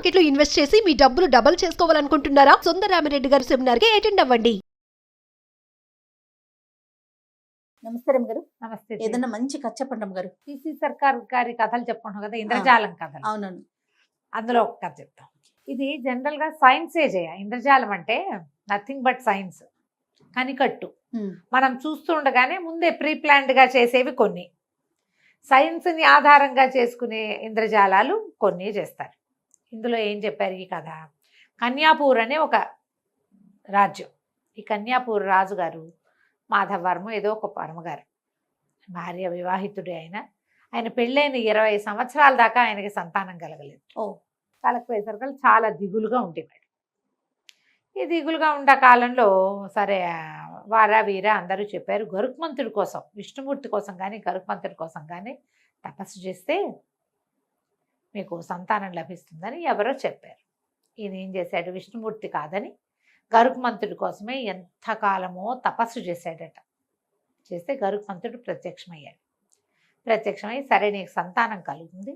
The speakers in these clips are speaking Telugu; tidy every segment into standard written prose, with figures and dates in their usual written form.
మార్కెట్ లో ఇన్వెస్ట్ చేసి మీ డబ్బులు డబుల్ చేసుకోవాలనుకుంటున్నారా? సుందరరామిరెడ్డి గారి సెమినార్ కి అటెండ్ అవ్వండి. నమస్తే రమ్మ గారు. నమస్తే. ఏదన్నా మంచి కథ చెప్పండి రమ్మ గారు. పిసి సర్కార్ గారి కథలు చెప్పుకుంటాం కదా, ఇంద్రజాలం కథలు. అవునవును. అందులో ఒక కథ చెప్తాం. ఇది జనరల్ గా సైన్సే ఇంద్రజాలం అంటే నథింగ్ బట్ సైన్స్, కనికట్టు. మనం చూస్తుండగానే ముందే ప్రీ ప్లాన్డ్ గా చేసేవి కొన్ని, సైన్స్ ని ఆధారంగా చేసుకునే ఇంద్రజాలాలు కొన్ని చేస్తారు. ఇందులో ఏం చెప్పారు ఈ కథ? కన్యాపూర్ అనే ఒక రాజ్యం. ఈ కన్యాపూర్ రాజుగారు మాధవర్మ ఏదో ఒక పరమగారు, భార్య వివాహితుడే. ఆయన పెళ్ళైన 20 సంవత్సరాల దాకా ఆయనకి సంతానం కలగలేదు. కలగపోయేసరికి చాలా దిగులుగా ఉండేవాడు. ఈ దిగులుగా ఉండే కాలంలో సరే వారా వీరా అందరూ చెప్పారు, గరుత్మంతుడి కోసం, విష్ణుమూర్తి కోసం కానీ గరుత్మంతుడి కోసం కానీ తపస్సు చేస్తే మీకు సంతానం లభిస్తుందని ఎవరో చెప్పారు. ఈయన ఏం చేశాడు? విష్ణుమూర్తి కాదని గరుత్మంతుడి కోసమే ఎంతకాలమో తపస్సు చేశాడట. చేస్తే గరుత్మంతుడు ప్రత్యక్షమై సరే నీకు సంతానం కలుగుతుంది,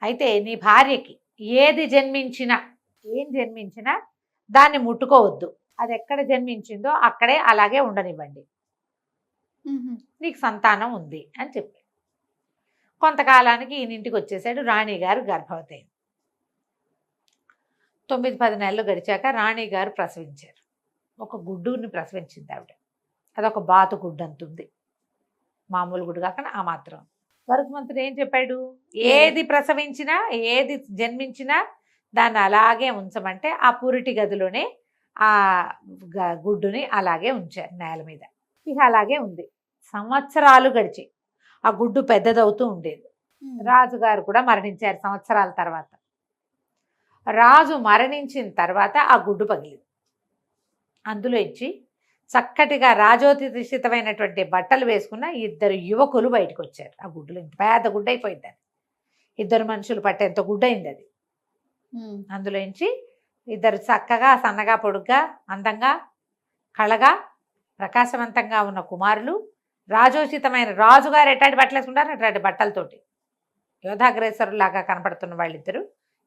అయితే నీ భార్యకి ఏం జన్మించినా దాన్ని ముట్టుకోవద్దు, అది ఎక్కడ జన్మించిందో అక్కడే అలాగే ఉండనివ్వండి, నీకు సంతానం ఉంది అని చెప్పాడు. కొంతకాలానికి ఈయన ఇంటికి వచ్చేసాడు. రాణిగారు గర్భవతి అయింది. 9-10 నెలలు గడిచాక రాణిగారు ప్రసవించారు. ఒక గుడ్డుని ప్రసవించింది ఆవిడ. అదొక బాతు గుడ్డు అంతుంది, మామూలు గుడ్డు కాకుండా ఆ మాత్రం. గరుత్మంతుడు ఏం చెప్పాడు? ఏది ప్రసవించినా ఏది జన్మించినా దాన్ని అలాగే ఉంచమంటే ఆ పురిటి గదిలోనే ఆ గుడ్డుని అలాగే ఉంచారు నేల మీద. ఇక అలాగే ఉంది. సంవత్సరాలు గడిచి ఆ గుడ్డు పెద్దదవుతూ ఉండేది. రాజుగారు కూడా మరణించారు సంవత్సరాల తర్వాత. రాజు మరణించిన తర్వాత ఆ గుడ్డు పగిలింది. అందులో ఇచ్చి చక్కటిగా రాజోచితమైనటువంటి బట్టలు వేసుకున్న 2 యువకులు బయటకు వచ్చారు. ఆ గుడ్డులో ఇంత పెద్ద గుడ్డ అయిపోయింది అది, 2 మనుషులు పట్టేంత గుడ్డ అయింది అది. అందులోంచి 2 చక్కగా సన్నగా పొడుగ్గా అందంగా కళగా ప్రకాశవంతంగా ఉన్న కుమారులు, రాజోచితమైన, రాజుగారు ఎట్లాంటి బట్టలు వేసుకుంటారు అట్లాంటి బట్టలతోటి యోధాగ్రేసరులాగా కనపడుతున్న వాళ్ళిద్దరూ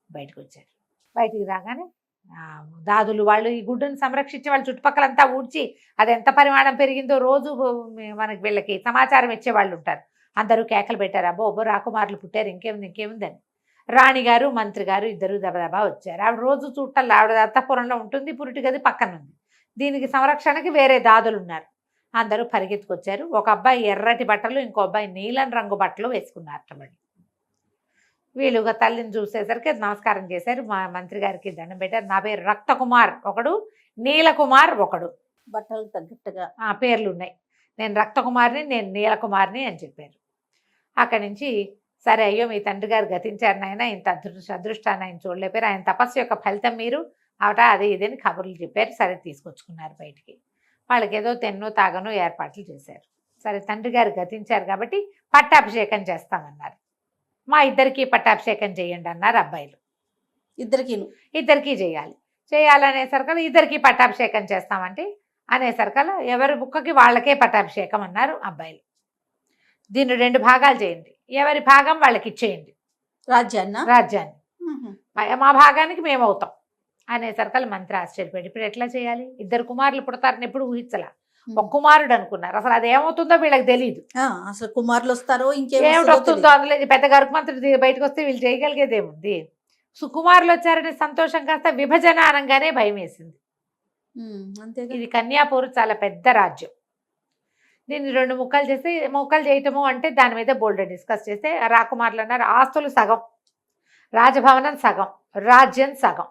బయటకు వచ్చారు. బయటికి రాగానే దాదులు వాళ్ళు ఈ గుడ్డును సంరక్షించి వాళ్ళ చుట్టుపక్కలంతా ఊడ్చి అది ఎంత పరిమాణం పెరిగిందో రోజు మనకి వీళ్ళకి సమాచారం ఇచ్చేవాళ్ళు ఉంటారు. అందరూ కేకలు పెట్టారు, అబ్బో రాకుమారులు పుట్టారు, ఇంకేముందని. రాణిగారు మంత్రి గారు ఇద్దరు దబదబా వచ్చారు. ఆవిడ రోజు చూడాలి, ఆవిడ అత్తపురంలో ఉంటుంది, పురిటి గది పక్కన ఉంది. దీనికి సంరక్షణకి వేరే దాదులు ఉన్నారు. అందరూ పరిగెత్తుకొచ్చారు. ఒక అబ్బాయి ఎర్రటి బట్టలు, ఇంకో అబ్బాయి నీలం రంగు బట్టలు వేసుకున్నారు. వీళ్ళుగా తల్లిని చూసేసరికి నమస్కారం చేశారు. మా మంత్రి గారికి దండం పెట్టారు. నా పేరు రక్తకుమార్ ఒకడు, నీలకుమార్ ఒకడు, బట్టలు తగ్గట్టుగా పేర్లు ఉన్నాయి. నేను రక్తకుమార్ని, నేను నీలకుమార్ని అని చెప్పారు. అక్కడి నుంచి సరే అయ్యో మీ తండ్రి గారు గతించారు నాయన, ఇంత అదృష్టాన్ని ఆయన చూడలేపారు, ఆయన తపస్సు యొక్క ఫలితం మీరు అవట అది ఇదని కబుర్లు చెప్పారు. సరే తీసుకొచ్చుకున్నారు బయటికి. వాళ్ళకి ఏదో తెన్నో తాగనో ఏర్పాట్లు చేశారు. సరే తండ్రి గారు గతించారు కాబట్టి పట్టాభిషేకం చేస్తామన్నారు. మా ఇద్దరికి పట్టాభిషేకం చేయండి అన్నారు అబ్బాయిలు. ఇద్దరికి చేయాలనేసరికల్ ఇద్దరికి పట్టాభిషేకం చేస్తామంటే అనేసరికల్ ఎవరి బుక్కకి వాళ్ళకే పట్టాభిషేకం అన్నారు అబ్బాయిలు. దీన్ని 2 భాగాలు చేయండి, ఎవరి భాగం వాళ్ళకి ఇచ్చేయండి రాజ్యాన్ని, మా భాగానికి మేము అవుతాం అనేసరికల్ మంత్రి ఆశ్చర్యపోయాడు. ఇప్పుడు ఎట్లా చేయాలి? 2 కుమారులు పుడతారని ఎప్పుడు ఊహించలా. ఒక కుమారుడు అనుకున్నారు. అసలు అది ఏమవుతుందో వీళ్ళకి తెలియదు. అసలు కుమారులు వస్తారో ఏమిటి వస్తుందో అందులో పెద్ద గరుత్మంతుడు బయటకు వస్తే వీళ్ళు చేయగలిగేది ఏముంది? సుకుమారులు వచ్చారనే సంతోషం కాస్త విభజన అనగానే భయం వేసింది. ఇది కన్యాపూర్ చాలా పెద్ద రాజ్యం. దీన్ని 2 ముక్కలు చేయటము అంటే దాని మీద బోల్డ్ డిస్కస్ చేస్తే రాకుమారులు అన్నారు, ఆస్తులు సగం, రాజభవనం సగం, రాజ్యం సగం.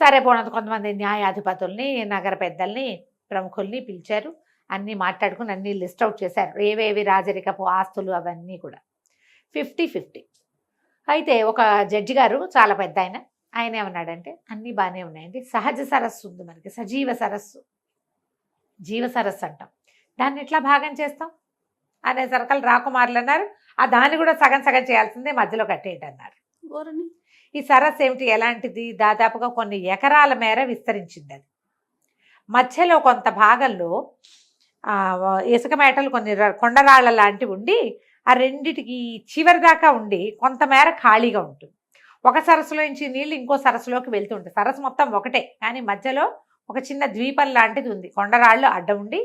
సరే పోనంత కొంతమంది న్యాయాధిపతుల్ని, నగర పెద్దల్ని, ప్రముఖుల్ని పిలిచారు. అన్నీ మాట్లాడుకుని అన్నీ లిస్ట్ అవుట్ చేశారు, ఏవేవి రాజరికపు ఆస్తులు అవన్నీ కూడా. 50-50. అయితే ఒక జడ్జి గారు చాలా పెద్ద ఆయన ఏమన్నాడంటే అన్నీ బాగానే ఉన్నాయండి, సహజ సరస్సు ఉంది మనకి, సజీవ సరస్సు, జీవ సరస్సు అంటాం, దాన్ని ఎట్లా భాగం చేస్తాం అనేసరికల్ రాకుమారులు అన్నారు, ఆ దాన్ని కూడా సగం చేయాల్సిందే, మధ్యలో కట్టేయండి అన్నారు. ఈ సరస్సు ఏమిటి, ఎలాంటిది? దాదాపుగా కొన్ని ఎకరాల మేర విస్తరించింది. అది మధ్యలో కొంత భాగంలో ఇసుక మేటలు, కొన్ని కొండరాళ్ల లాంటివి ఉండి, ఆ రెండిటికి చివరి దాకా ఉండి కొంతమేర ఖాళీగా ఉంటుంది. ఒక సరస్సులో నుంచి నీళ్ళు ఇంకో సరస్సులోకి వెళ్తుంటాయి. సరస్సు మొత్తం ఒకటే, కానీ మధ్యలో ఒక చిన్న ద్వీపం లాంటిది ఉంది. కొండరాళ్ళు అడ్డం ఉండి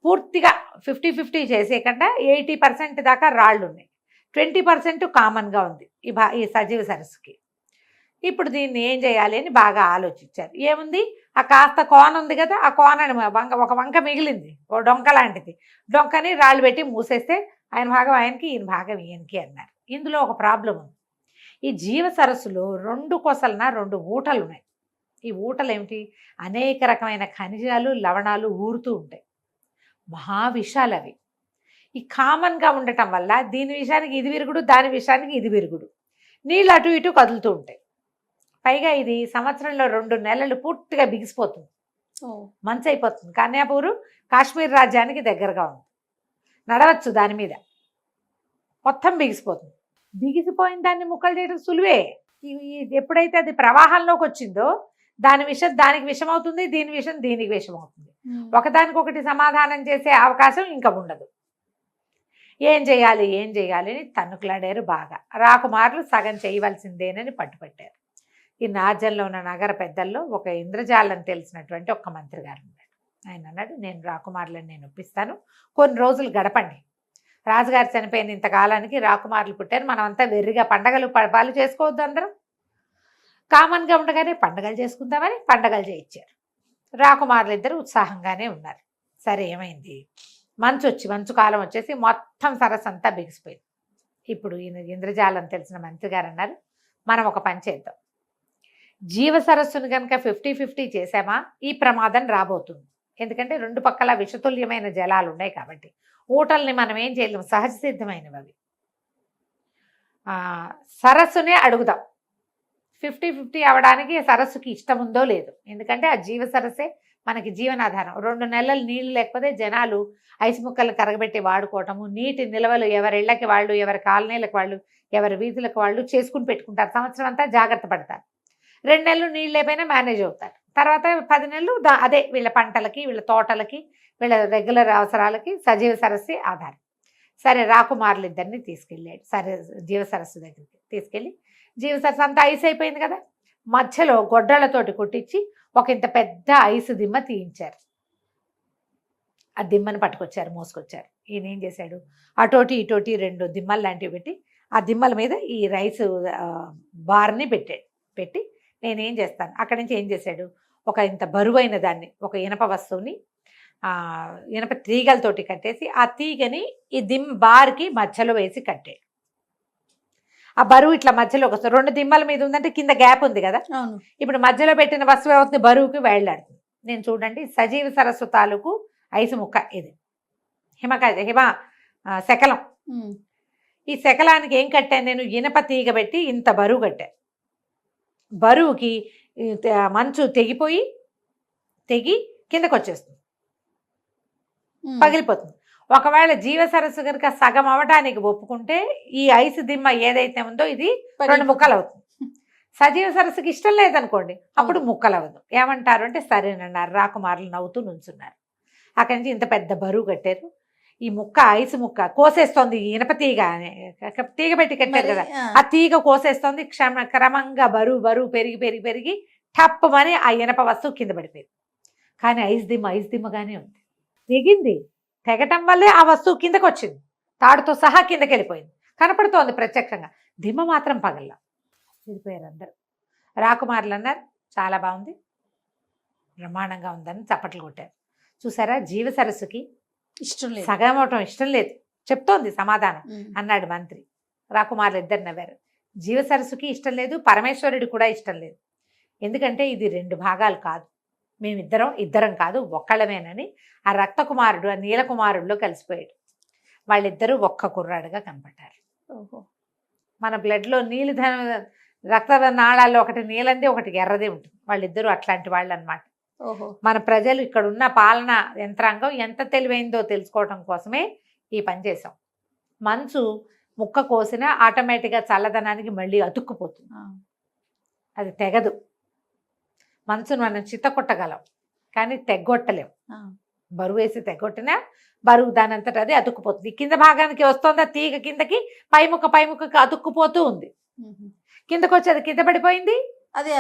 పూర్తిగా 50-50 చేసేయకుండా 80% దాకా రాళ్ళు ఉన్నాయి. 20% కామన్గా ఉంది ఈ సజీవ సరస్సుకి. ఇప్పుడు దీన్ని ఏం చేయాలి అని బాగా ఆలోచించారు. ఏముంది, ఆ కాస్త కోన ఉంది కదా, ఆ కోనని ఒక వంక మిగిలింది, ఓ డొంక లాంటిది. డొంకని రాళ్ళు పెట్టి మూసేస్తే ఆయన భాగం ఆయనకి, ఈయన భాగం ఈయనకి అన్నారు. ఇందులో ఒక ప్రాబ్లం ఉంది. ఈ జీవ సరస్సులో 2 కొసలన 2 ఊటలు ఉన్నాయి. ఈ ఊటలు ఏమిటి, అనేక రకమైన ఖనిజాలు లవణాలు ఊరుతూ ఉంటాయి. మహావిషాలు అవి. ఈ కామన్గా ఉండటం వల్ల దీని విషయానికి ఇది విరుగుడు, దాని విషయానికి ఇది విరుగుడు, నీళ్ళు అటు ఇటు కదులుతూ ఉంటాయి. పైగా ఇది సంవత్సరంలో 2 నెలలు పూర్తిగా బిగిసిపోతుంది, మంచు అయిపోతుంది. కన్యాపూరు కాశ్మీర్ రాజ్యానికి దగ్గరగా ఉంది, నడవచ్చు దాని మీద, మొత్తం బిగిసిపోతుంది. బిగిసిపోయిన దాన్ని ముక్కలు చేయడం సులువే. ఎప్పుడైతే అది ప్రవాహంలోకి వచ్చిందో దాని విషయం దానికి విషం అవుతుంది, దీని విషయం దీనికి విషం అవుతుంది. ఒకదానికొకటి సమాధానం చేసే అవకాశం ఇంకా ఉండదు. ఏం చేయాలి అని తన్నుకులాడారు బాగా. రాకుమారులు సగం చేయవలసిందేనని పట్టుపట్టారు. ఈ నార్జన్లో ఉన్న నగర పెద్దల్లో ఒక ఇంద్రజాలం తెలిసినటువంటి ఒక మంత్రి గారు ఉన్నాడు. ఆయన అన్నాడు, నేను రాకుమారులను నేను ఒప్పిస్తాను, కొన్ని రోజులు గడపండి. రాజుగారు చనిపోయిన ఇంతకాలానికి రాకుమారులు పుట్టారు, మనం అంతా వెర్రిగా పండగలు పడపాలు చేసుకోవద్దు, అందరం కామన్గా ఉండగానే పండగలు చేసుకుందామని పండగలు చేయించారు. రాకుమారులు ఇద్దరు ఉత్సాహంగానే ఉన్నారు. సరే, ఏమైంది, మంచు కాలం వచ్చేసి మొత్తం సరస్సు అంతా బిగిసిపోయింది. ఇప్పుడు ఈయన ఇంద్రజాలం తెలిసిన మంత్రి గారు అన్నారు, మనం ఒక పని చేద్దాం. జీవ సరస్సును కనుక 50-50 చేసామా ఈ ప్రమాదం రాబోతుంది. ఎందుకంటే 2 పక్కల విషతుల్యమైన జలాలు ఉన్నాయి కాబట్టి. ఊటల్ని మనం ఏం చేయలేము, సహజ సిద్ధమైనవి అవి. సరస్సునే అడుగుదాం. 50-50 అవడానికి సరస్సుకి ఇష్టం ఉందో లేదు. ఎందుకంటే ఆ జీవ సరస్సే మనకి జీవనాధారం. 2 నెలలు నీళ్ళు లేకపోతే జనాలు ఐసు ముక్కలు కరగబెట్టి వాడుకోవటము, నీటి నిల్వలు ఎవరిళ్ళకి వాళ్ళు, ఎవరి కాలనీలకు వాళ్ళు, ఎవరి వీధులకు వాళ్ళు చేసుకుని పెట్టుకుంటారు. సంవత్సరం అంతా జాగ్రత్త పడతారు. 2 నెలలు నీళ్ళు లేకపోయినా మేనేజ్ అవుతారు. తర్వాత 10 నెలలు అదే వీళ్ళ పంటలకి, వీళ్ళ తోటలకి, వీళ్ళ రెగ్యులర్ అవసరాలకి సజీవ సరస్సు ఆధారం. సరే, రాకుమారులు ఇద్దరిని తీసుకెళ్ళాడు. సరే, జీవ సరస్సు దగ్గరికి తీసుకెళ్ళి, జీవ సరస్సు అంతా ఐస్ అయిపోయింది కదా, మధ్యలో గొడ్డళ్లతోటి కొట్టించి ఒక ఇంత పెద్ద ఐసు దిమ్మ తీయించారు. ఆ దిమ్మని పట్టుకొచ్చారు, మోసుకొచ్చారు. ఈయన ఏం చేశాడు, అటోటి ఇటోటి 2 దిమ్మలు లాంటివి పెట్టి ఆ దిమ్మల మీద ఈ రైసు బార్ని పెట్టి నేనేం చేస్తాను, అక్కడి నుంచి ఏం చేశాడు, ఒక ఇంత బరువైన దాన్ని, ఒక ఇనప వస్తువుని ఇనప తీగలతోటి కట్టేసి ఆ తీగని ఈ బార్కి మధ్యలో వేసి కట్టాడు. ఆ బరువు ఇట్లా మధ్యలో ఒక 2 దిమ్మల మీద ఉందంటే కింద గ్యాప్ ఉంది కదా, ఇప్పుడు మధ్యలో పెట్టిన వస్తువు అవుతుంది, బరువుకి వేళ్లాడుతుంది. నేను చూడండి, సజీవ సరస్సు తాలూకు ఐసు ముక్క ఇది, హిమ శకలం. ఈ శకలానికి ఏం కట్టాను నేను, ఇనప తీగ పెట్టి ఇంత బరువు కట్టాను. బరువుకి మంచు తెగి కిందకు వచ్చేస్తుంది, పగిలిపోతుంది. ఒకవేళ జీవ సరస్సు కనుక సగం అవ్వడానికి ఒప్పుకుంటే ఈ ఐసు దిమ్మ ఏదైతే ఉందో ఇది 2 ముక్కలు అవుతుంది. సజీవ సరస్సుకి ఇష్టం లేదనుకోండి, అప్పుడు ముక్కలు అవ్వదు. ఏమంటారు అంటే సరేనన్నారు. రాకుమారులు నవ్వుతూ నుంచున్నారు. అక్కడి నుంచి ఇంత పెద్ద బరువు కట్టారు. ఈ ముక్క ఐసు ముక్క కోసేస్తోంది, ఇనప తీగ పెట్టి కట్టారు కదా, ఆ తీగ కోసేస్తోంది. క్రమంగా బరువు పెరిగి టప్పమని ఆ ఇనప వస్తువు కింద పడిపోయింది. కానీ ఐసు దిమ్మగానే ఉంది. తెగింది, తెగటం వల్లే ఆ వస్తువు కిందకు వచ్చింది, తాడుతో సహా కిందకి వెళ్ళిపోయింది, కనపడుతోంది ప్రత్యక్షంగా. దిమ్మ మాత్రం పగల్లా. వెళ్ళిపోయారు అందరు. రాకుమారులు అన్నారు, చాలా బాగుంది, బ్రహ్మాండంగా ఉందని చప్పట్లు కొట్టారు. చూసారా, జీవ సరస్సుకి ఇష్టం లేదు, సగం అవటం ఇష్టం లేదు చెప్తోంది సమాధానం అన్నాడు మంత్రి. రాకుమారులు ఇద్దరు నవ్వారు. జీవ సరస్సుకి ఇష్టం లేదు, పరమేశ్వరుడి కూడా ఇష్టం లేదు. ఎందుకంటే ఇది 2 భాగాలు కాదు, ఇద్దరం కాదు, ఒక్కళ్ళమేనని ఆ రక్తకుమారుడు ఆ నీలకుమారుడిలో కలిసిపోయాడు. వాళ్ళిద్దరూ ఒక్క కుర్రాడుగా కనపడ్డారు. మన బ్లడ్లో రక్త నాళాల్లో ఒకటి నీలంది, ఒకటి ఎర్రదే ఉంటుంది. వాళ్ళిద్దరూ అట్లాంటి వాళ్ళు అన్నమాట. మన ప్రజలు ఇక్కడ ఉన్న పాలన యంత్రాంగం ఎంత తెలివైందో తెలుసుకోవడం కోసమే ఈ పని చేసాం. మంచు ముక్క కోసినా ఆటోమేటిక్గా చల్లదనానికి మళ్ళీ అతుక్కుపోతుంది, అది తెగదు. మంచును మనం చిత్తకొట్టగలం కానీ తెగ్గొట్టలేం. బరువు వేసి తెగొట్టినా బరువు దానంతట అది అతుక్కుపోతుంది. కింద భాగానికి వస్తుందా తీగ కిందకి, పైముక్కకి అతుక్కుపోతూ ఉంది. కిందకు వచ్చి అది కింద పడిపోయింది, అదే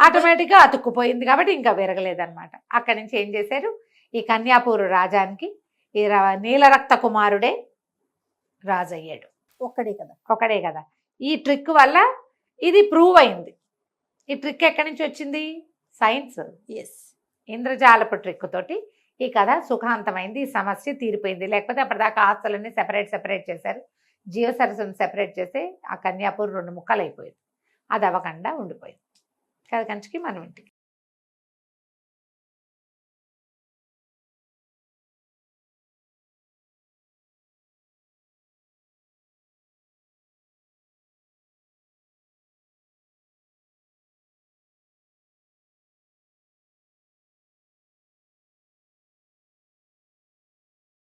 ఆటోమేటిక్గా అతుక్కుపోయింది కాబట్టి ఇంకా విరగలేదన్నమాట. అక్కడి నుంచి ఏం చేశారు, ఈ కన్యాపూరు రాజానికి ఈ నీలరక్త కుమారుడే రాజు అయ్యాడు. ఒక్కడే కదా. ఒకడే కదా. ఈ ట్రిక్ వల్ల ఇది ప్రూవ్ అయింది. ఈ ట్రిక్ ఎక్కడి నుంచి వచ్చింది, సైన్స్, ఎస్. ఇంద్రజాలపు ట్రిక్ తోటి ఈ కథ సుఖాంతమైంది, ఈ సమస్య తీరిపోయింది. లేకపోతే అప్పటిదాకా ఆస్తులన్నీ సెపరేట్ చేశారు, జీవ సరస్సును సెపరేట్ చేస్తే ఆ కన్యాపూర్ 2 ముక్కలు అయిపోయింది, అది అవ్వకుండా ఉండిపోయింది. కథ కంచికి మనం ఇంటికి.